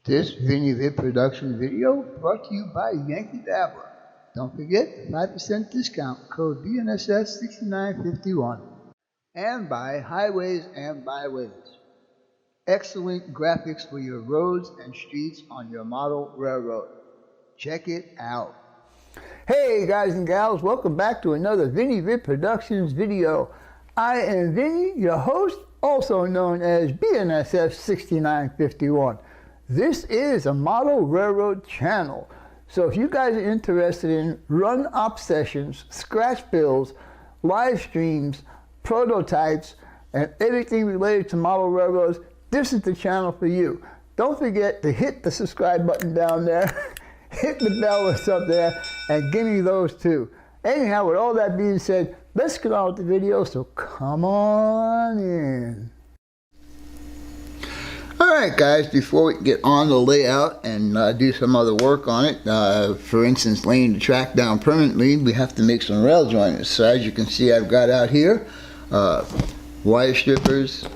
This Vinny production video brought to you by Yankee Dabbler. Don't forget the 5% discount code BNSS6951. And by Highways and Byways. Excellent graphics for your roads and streets on your model railroad. Check it out. Hey guys and gals, welcome back to another Vinny Productions video. I am Vinny, your host, also known as BNSS6951. This is a model railroad channel. So if you guys are interested in run-up sessions, scratch builds, live streams, prototypes, and everything related to model railroads, this is the channel for you. Don't forget to hit the subscribe button down there, hit the bell that's up there, and give me those too. Anyhow, with all that being said, let's get on with the video, so come on in. Alright guys, before we get on the layout and do some other work on it, for instance laying the track down permanently, we have to make some rail joiners. So as you can see, I've got out here wire strippers,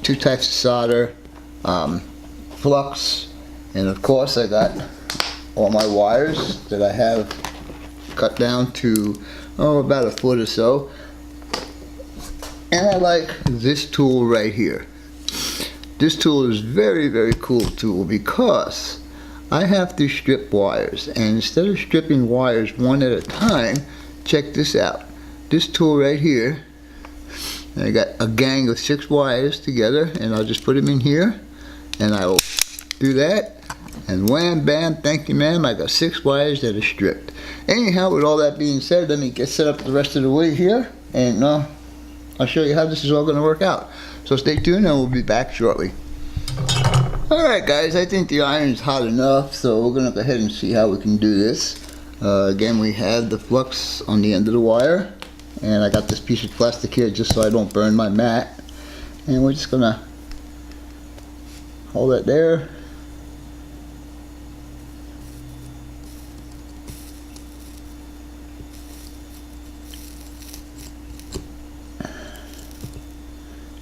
two types of solder, flux, and of course I got all my wires that I have cut down to about a foot or so. And I like this tool right here. This tool is very cool tool because I have to strip wires, and instead of stripping wires one at a time, check this out. This tool right here, I got a gang of 6 wires together, and I'll just put them in here, and I will do that, and wham bam, thank you ma'am, I got 6 wires that are stripped. Anyhow, with all that being said, let me get set up the rest of the way here, and I'll show you how this is all going to work out. So stay tuned and we'll be back shortly. Alright guys, I think the iron's hot enough, so we're going to go ahead and see how we can do this. Again, we have the flux on the end of the wire, and I got this piece of plastic here just so I don't burn my mat. And we're just going to hold it there.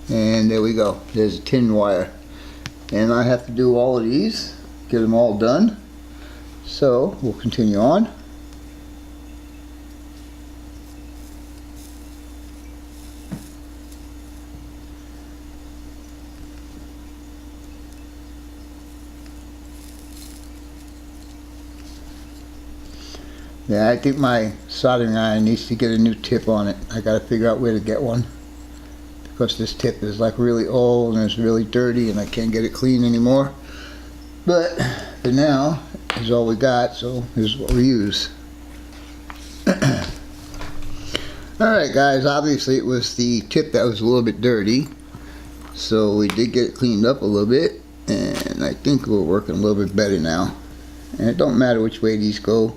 And there we go, there's a tin wire, and I have to do all of these, get them all done. So we'll continue on. Yeah, I think my soldering iron needs to get a new tip on it. I gotta figure out where to get one, because this tip is like really old and it's really dirty and I can't get it clean anymore. But for now, this is all we got, so this is what we use. Alright guys, obviously it was the tip that was a little bit dirty, so we did get it cleaned up a little bit, and I think we're working a little bit better now. And it don't matter which way these go.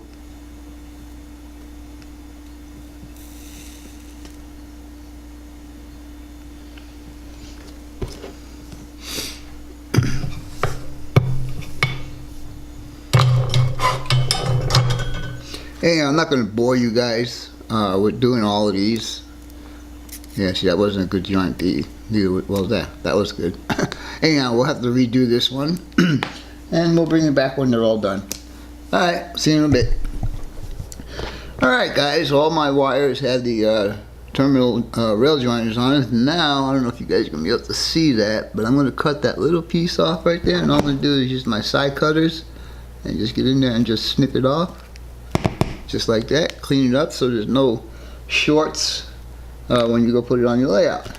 Hey, I'm not going to bore you guys with doing all of these. Yeah, see, that wasn't a good joint. Well, that was good. Anyhow, we'll have to redo this one, and we'll bring it back when they're all done. Alright, see you in a bit. Alright guys, all my wires have the terminal rail joiners on it. Now, I don't know if you guys are going to be able to see that, but I'm going to cut that little piece off right there, and all I'm going to do is use my side cutters and just get in there and just snip it off. Just like that, clean it up so there's no shorts when you go put it on your layout.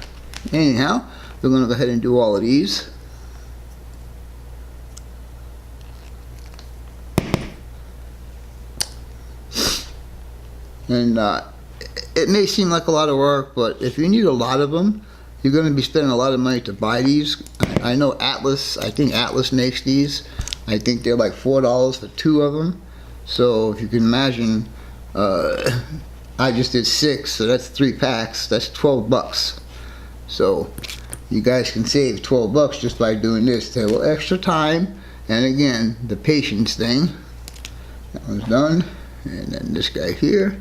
Anyhow, we're going to go ahead and do all of these. And it may seem like a lot of work, but if you need a lot of them, you're going to be spending a lot of money to buy these. I know Atlas, I think Atlas makes these. I think they're like $4 for 2 of them. So if you can imagine, I just did 6, so that's 3 packs, that's 12 bucks. So you guys can save 12 bucks just by doing this. Take a little extra time, and again, the patience thing. That one's done, and then this guy here.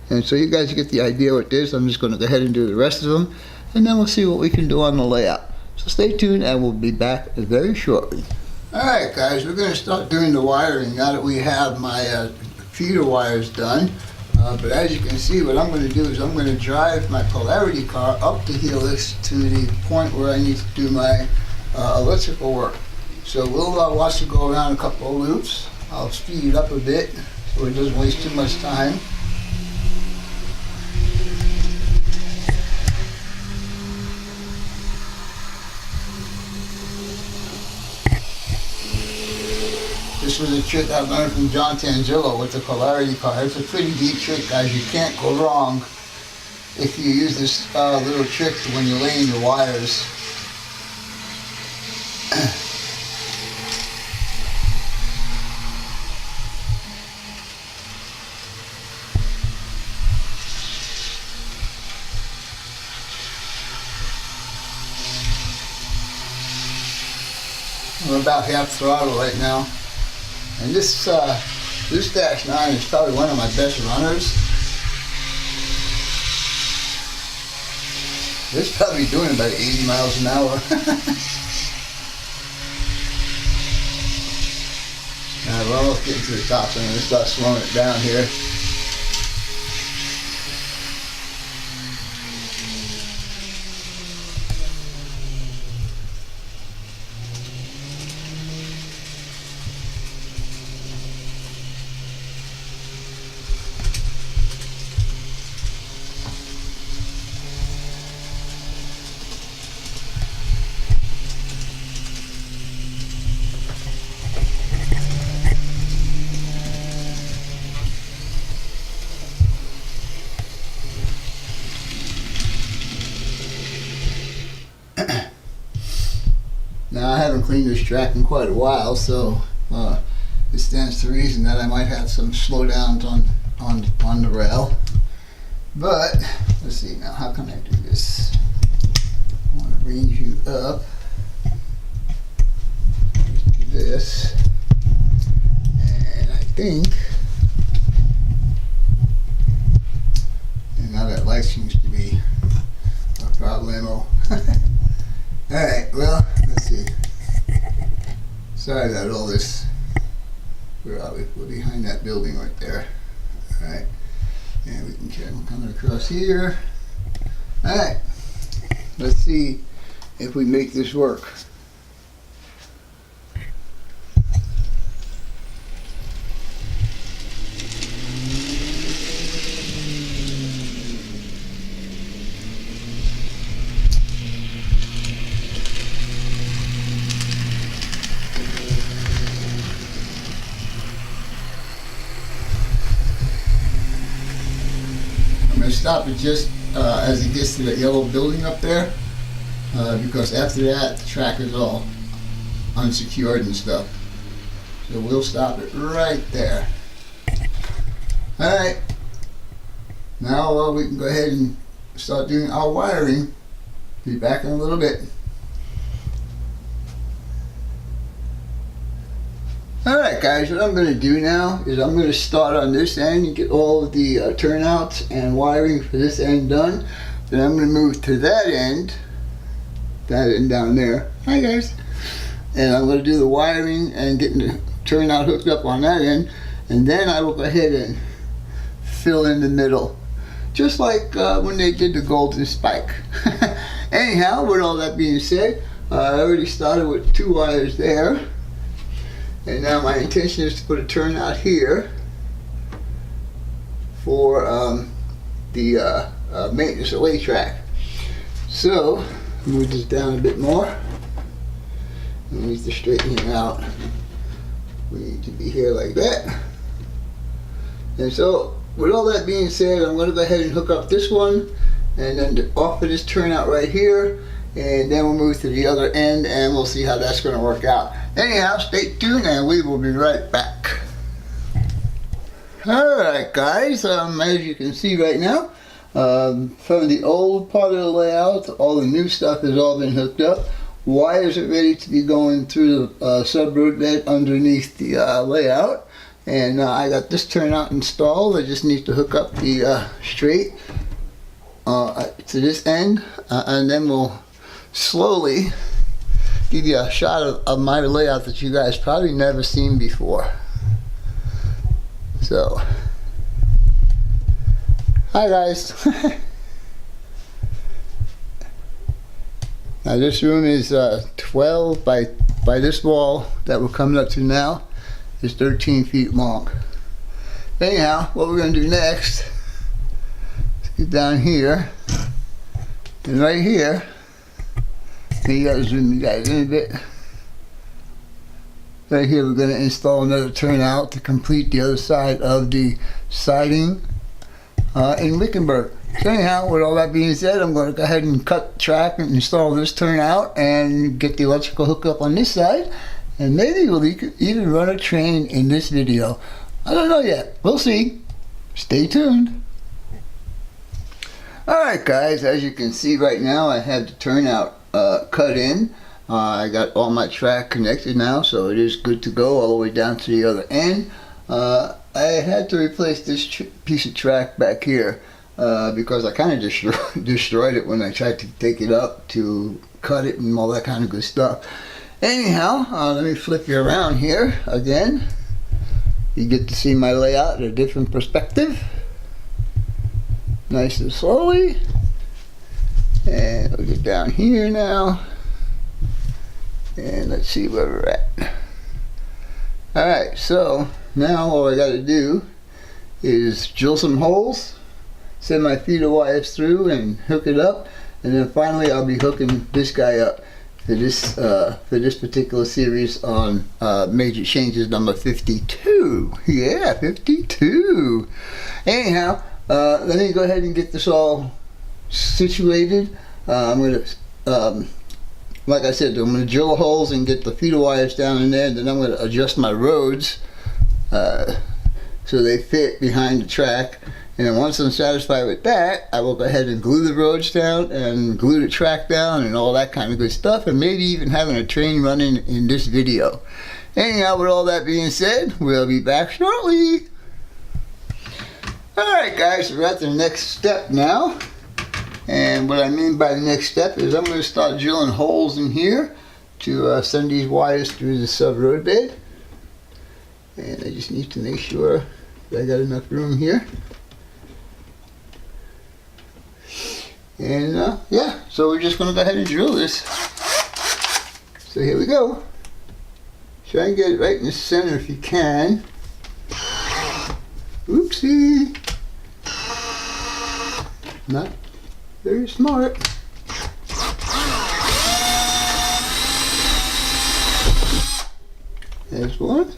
And so you guys get the idea what this. I'm just going to go ahead and do the rest of them, and then we'll see what we can do on the layout. So stay tuned, and we'll be back very shortly. Alright guys, we're going to start doing the wiring now that we have my feeder wires done. But as you can see, what I'm going to do is I'm going to drive my Polarity car up the helix to the point where I need to do my electrical work. So we'll watch it go around a couple of loops. I'll speed it up a bit so it doesn't waste too much time. This was a trick I learned from John Tangillo with the Polarity car. It's a pretty neat trick, guys. You can't go wrong if you use this little trick when you're laying your wires. I'm about half throttle right now. And this Dash 9 is probably one of my best runners. It's probably doing about 80 miles an hour. Alright, we're almost getting to the top, so I'm going to start slowing it down here. Now I haven't cleaned this track in quite a while, so it stands to reason that I might have some slowdowns on the rail. But let's see now, how can I do this? I want to range you up. Just do this, and I think, and now that light seems to be a problemo. Alright, well, let's see. Sorry about all this. Where are we? We're behind that building right there. Alright. And we can carry them coming across here. Alright. Let's see if we make this work. Stop it just as it gets to that yellow building up there, because after that the track is all unsecured and stuff. So we'll stop it right there. Alright, now we can go ahead and start doing our wiring. Be back in a little bit. Alright guys, what I'm going to do now is I'm going to start on this end and get all of the turnouts and wiring for this end done. Then I'm going to move to that end down there. Hi guys. And I'm going to do the wiring and get the turnout hooked up on that end. And then I will go ahead and fill in the middle. Just like when they did the golden spike. Anyhow, with all that being said, I already started with 2 wires there. And now my intention is to put a turnout here for the maintenance away track. So, move this down a bit more. We need to straighten it out. We need to be here like that. And so, with all that being said, I'm going to go ahead and hook up this one and then off of this turnout right here. And then we'll move to the other end and we'll see how that's going to work out. Anyhow, stay tuned and we will be right back. Alright guys, as you can see right now, from the old part of the layout, all the new stuff has all been hooked up. Wires are ready to be going through the sub-root bed underneath the layout. And I got this turnout installed. I just need to hook up the straight to this end, and then we'll slowly give you a shot of my layout that you guys probably never seen before. So, hi guys. Now this room is 12 by this wall that we're coming up to now is 13 feet long. Anyhow, what we're going to do next is get down here, and right here, you gotta zoom you guys in a bit. Right here we're going to install another turnout to complete the other side of the siding in Wickenburg. So anyhow, with all that being said, I'm going to go ahead and cut track and install this turnout and get the electrical hookup on this side, and maybe we'll even run a train in this video. I don't know yet. We'll see. Stay tuned. Alright guys, as you can see right now, I have the turnout cut in. I got all my track connected now, so it is good to go all the way down to the other end. I had to replace this piece of track back here because I kind of destroyed it when I tried to take it up to cut it and all that kind of good stuff. Anyhow, let me flip you around here again. You get to see my layout at a different perspective. Nice and slowly. And we'll get down here now. And let's see where we're at. Alright, so now all I got to do is drill some holes, send my feeder wires through and hook it up, and then finally I'll be hooking this guy up for this particular series on Major Changes number 52. Yeah, 52. Anyhow, let me go ahead and get this all situated. I'm going to like I said, I'm going to drill holes and get the feeder wires down in there, and then I'm going to adjust my roads so they fit behind the track. And then once I'm satisfied with that, I will go ahead and glue the roads down and glue the track down and all that kind of good stuff, and maybe even having a train running in this video. Anyhow, with all that being said, we'll be back shortly. Alright guys, we're at the next step now. And what I mean by the next step is I'm going to start drilling holes in here to send these wires through the sub-road bed. And I just need to make sure that I got enough room here. And yeah, so we're just going to go ahead and drill this. So here we go. Try and get it right in the center if you can. Oopsie. Not very smart. There's one.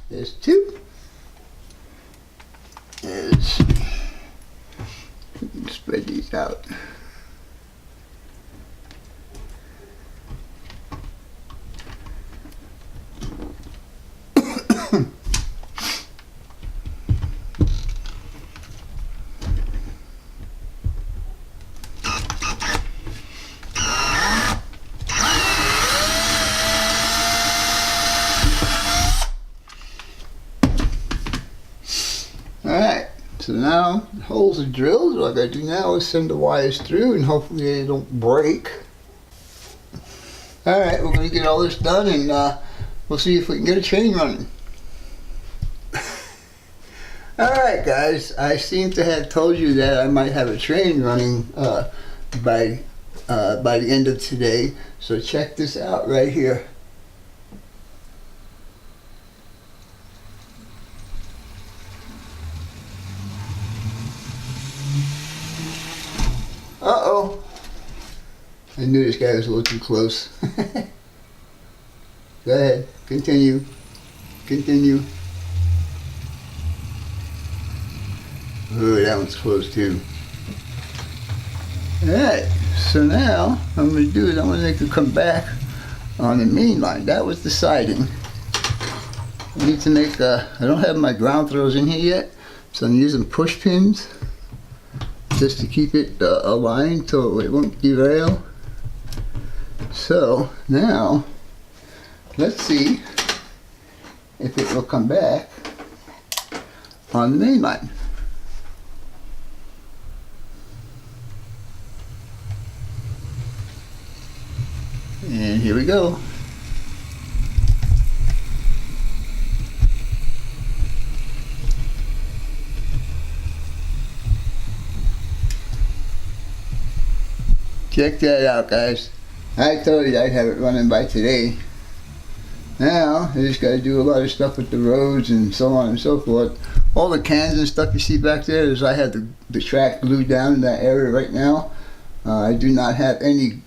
There's two. There's, spread these out. Alright, so now the holes are drilled. What I gotta do now is send the wires through and hopefully they don't break. Alright, we're gonna get all this done, and we'll see if we can get a train running. Alright guys, I seem to have told you that I might have a train running by the end of today, so check this out right here. Uh-oh. I knew this guy was a little too close. Go ahead. Continue. Continue. Oh, that one's close too. Alright, so now what I'm going to do is I'm going to make it come back on the main line. That was the siding. I need to make, I don't have my ground throws in here yet, so I'm using push pins just to keep it aligned so it won't derail. So now let's see if it will come back on the main line. And here we go. Check that out, guys. I told you I'd have it running by today. Now, I just got to do a lot of stuff with the roads and so on and so forth. All the cans and stuff you see back there is I had the track glued down in that area right now. I do not have any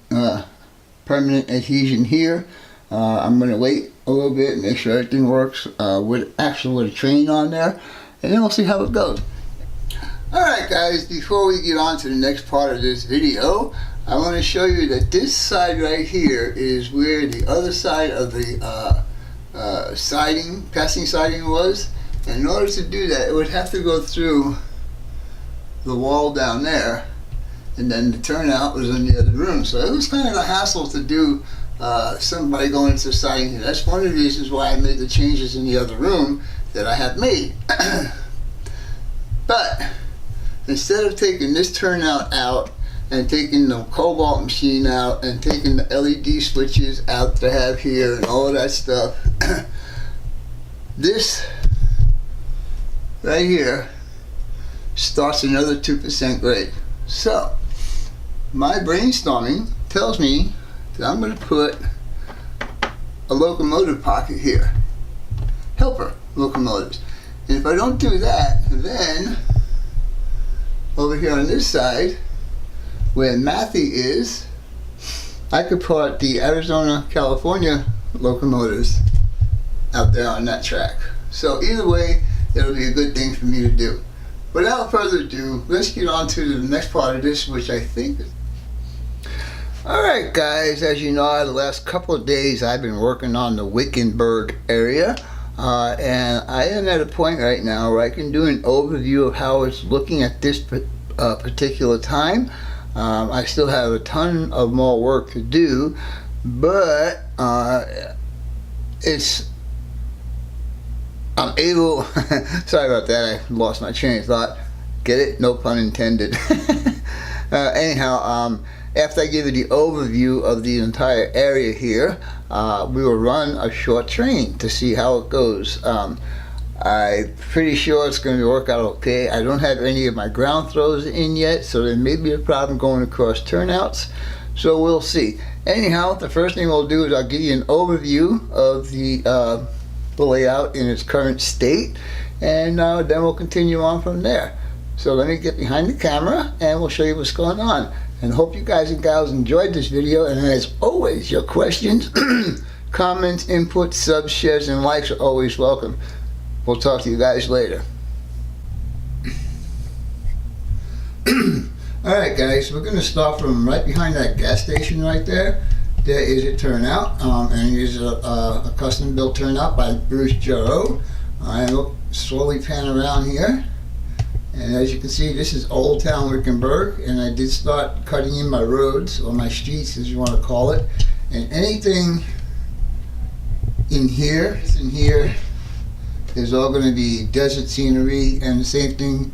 permanent adhesion here. I'm going to wait a little bit and make sure everything works with a train on there, and then we'll see how it goes. Alright guys, before we get on to the next part of this video, I want to show you that this side right here is where the other side of the passing siding was. And in order to do that, it would have to go through the wall down there, and then the turnout was in the other room. So it was kind of a hassle to do somebody going into the siding here. That's one of the reasons why I made the changes in the other room that I have made. But instead of taking this turnout out and taking the cobalt machine out and taking the LED switches out to have here and all of that stuff, this right here starts another 2% grade. So my brainstorming tells me that I'm going to put a locomotive pocket here, helper locomotives. And if I don't do that, then over here on this side where Matthew is, I could put the Arizona, California locomotives out there on that track. So either way, it'll be a good thing for me to do. Without further ado, let's get on to the next part of this, which I think is... Alright guys, as you know, the last couple of days I've been working on the Wickenburg area. And I am at a point right now where I can do an overview of how it's looking at this particular time. I still have a ton of more work to do, but I'm able, sorry about that, I lost my train of thought. Get it? No pun intended. Anyhow, after I give you the overview of the entire area here, we will run a short train to see how it goes. I'm pretty sure it's going to work out okay. I don't have any of my ground throws in yet, so there may be a problem going across turnouts. So we'll see. Anyhow, the first thing we'll do is I'll give you an overview of the layout in its current state, and then we'll continue on from there. So let me get behind the camera and we'll show you what's going on. And hope you guys and gals enjoyed this video, and as always, your questions, comments, inputs, subs, shares, and likes are always welcome. We'll talk to you guys later. Alright guys, we're going to start from right behind that gas station right there. There is a turnout, and it is a custom built turnout by Bruce Jarreau. I will slowly pan around here. And as you can see, this is Old Town Wickenburg, and I did start cutting in my roads, or my streets as you want to call it. And anything in here is all going to be desert scenery, and the same thing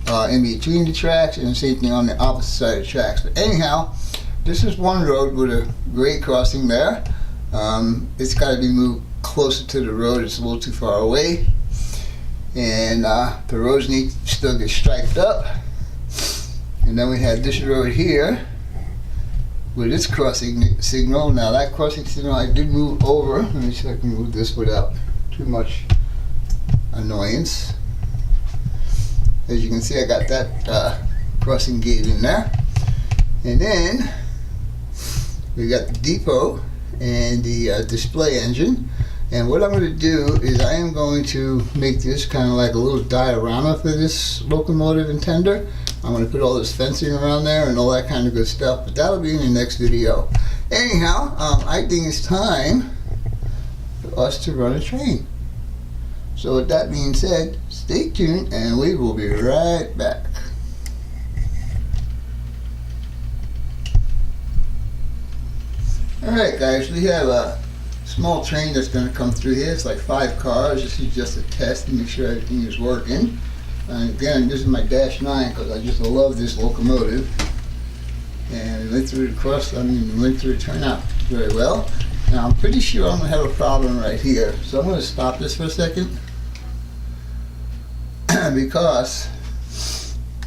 in between the tracks, and the same thing on the opposite side of the tracks. But anyhow, this is one road with a grade crossing there. It's got to be moved closer to the road, it's a little too far away. And the roads need to still get striped up. And then we have this road here with its crossing signal. Now that crossing signal I did move over. Let me see if I can move this without too much annoyance. As you can see, I got that crossing gate in there. And then we got the depot and the display engine. And what I'm going to do is I am going to make this kind of like a little diorama for this locomotive and tender. I'm going to put all this fencing around there and all that kind of good stuff, but that'll be in the next video. Anyhow, I think it's time for us to run a train. So with that being said, stay tuned and we will be right back. Alright guys, we have a small train that's going to come through here. It's like 5 cars. This is just a test to make sure everything is working. And again, this is my -9 because I just love this locomotive. And we went through the we went through the turnout very well. Now I'm pretty sure I'm gonna have a problem right here. So I'm gonna stop this for a second because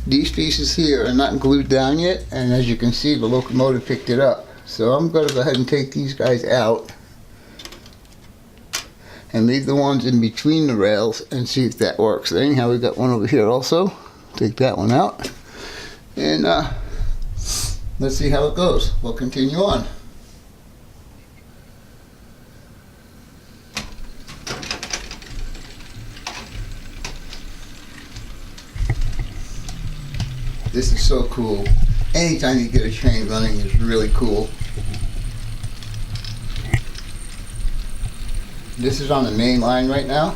these pieces here are not glued down yet, and as you can see, the locomotive picked it up. So I'm gonna go ahead and take these guys out and leave the ones in between the rails and see if that works. Anyhow, we got one over here also. Take that one out. And let's see how it goes. We'll continue on. This is so cool. Anytime you get a train running is really cool. This is on the main line right now.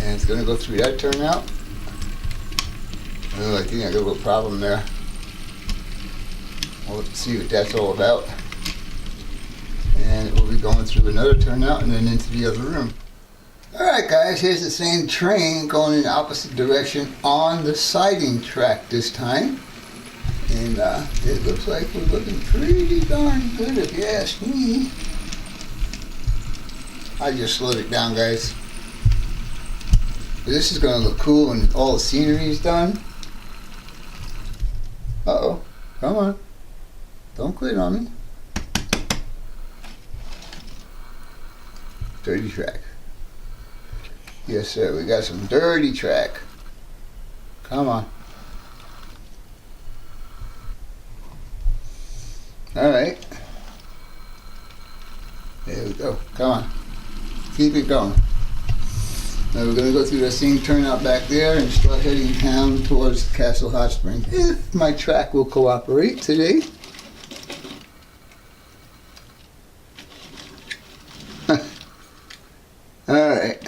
And it's going to go through that turnout. Oh, I think I got a little problem there. We'll see what that's all about. And it will be going through another turnout and then into the other room. Alright guys, here's the same train going in the opposite direction on the siding track this time. And it looks like we're looking pretty darn good if you ask me. I just slowed it down, guys. This is going to look cool when all the scenery is done. Uh-oh. Come on. Don't quit on me. Dirty track. Yes, sir. We got some dirty track. Come on. Alright. There we go. Come on. Keep it going. Now we're going to go through that same turnout back there and start heading down towards Castle Hot Springs. If my track will cooperate today. Alright.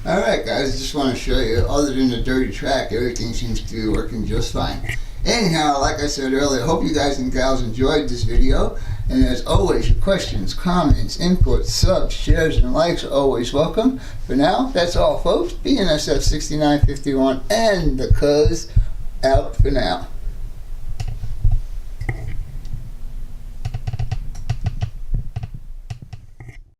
Alright guys, I just want to show you, other than the dirty track, everything seems to be working just fine. Anyhow, like I said earlier, I hope you guys and gals enjoyed this video. And as always, your questions, comments, inputs, subs, shares, and likes are always welcome. For now, that's all folks. BNSF 6951 and the Cuz out for now.